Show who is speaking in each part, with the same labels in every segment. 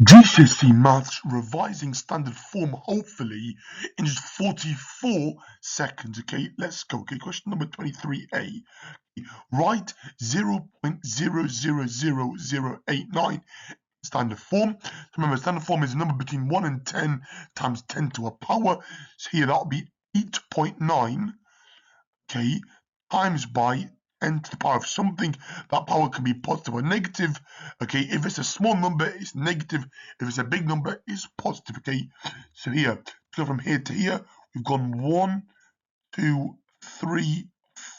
Speaker 1: GCSE Maths revising standard form, hopefully in just 44 seconds. Okay, let's go. Okay, question number 23A. Write 0.000089 standard form. Remember, standard form is a number between 1 and 10 times 10 to a power. So here that will be 8.9, okay, times by 10 to the power of something. That power can be positive or negative. Okay, if it's a small number, it's negative. If it's a big number, it's positive. Okay, so here, to go from here to here, we've gone 1, 2, 3,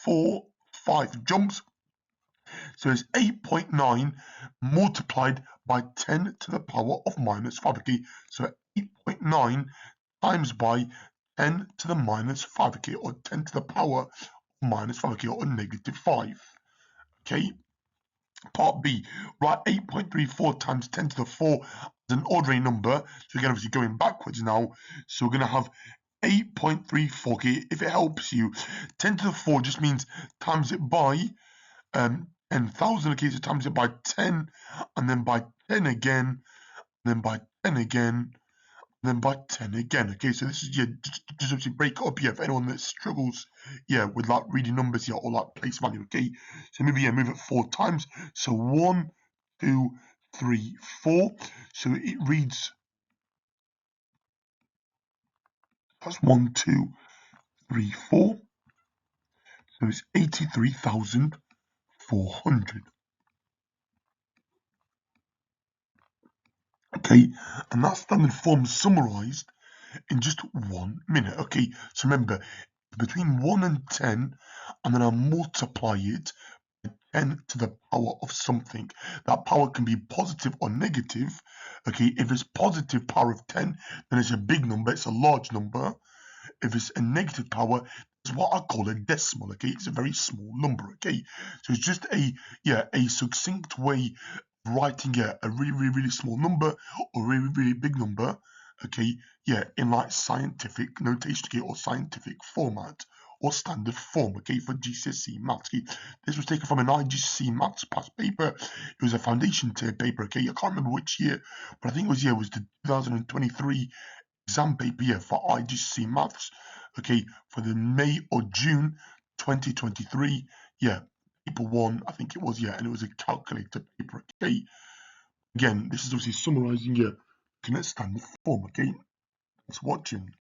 Speaker 1: 4, 5 jumps. So it's 8.9 multiplied by 10 to the power of minus 5. Okay, so 8.9 times by 10 to the minus 5. Okay, or 10 to the power of minus 5. Okay, or negative 5. Okay, part B, write 8.34 times 10 to the 4 as an ordinary number. So again, obviously going backwards now. So we're going to have 8.34. Okay, if it helps you, 10 to the 4 just means times it by 10,000. Okay, so times it by 10, and then by 10 again, and then by 10 again, and then by 10 again. Okay, so this is, yeah, just obviously break it up, yeah, for anyone that struggles, yeah, with like reading numbers, yeah, or like place value. Okay, so maybe, yeah, move it 4 times. So 1, 2, 3, 4. So it reads, that's 1, 2, 3, 4. So it's 83,400. Okay, and that standard form summarized in just 1 minute. Okay, so remember, between 1 and 10, and then I multiply it by 10 to the power of something. That power can be positive or negative. Okay, if it's positive power of 10, then it's a big number, it's a large number. If it's a negative power, it's what I call a decimal. Okay, it's a very small number. Okay, so it's just a succinct way of writing a really small number or really big number. Okay, yeah, in like scientific notation, okay, or scientific format or standard form. Okay, for GCSE Maths. Okay, this was taken from an IGCSE Maths past paper. It was a foundation term paper. Okay, I can't remember which year, but I think it was the 2023 exam paper, yeah, for IGCSE Maths, okay, for the May or June 2023, yeah, paper 1, I think it was, yeah, and it was a calculator paper, okay. Again, this is obviously summarizing your standard form, okay. Thanks for watching.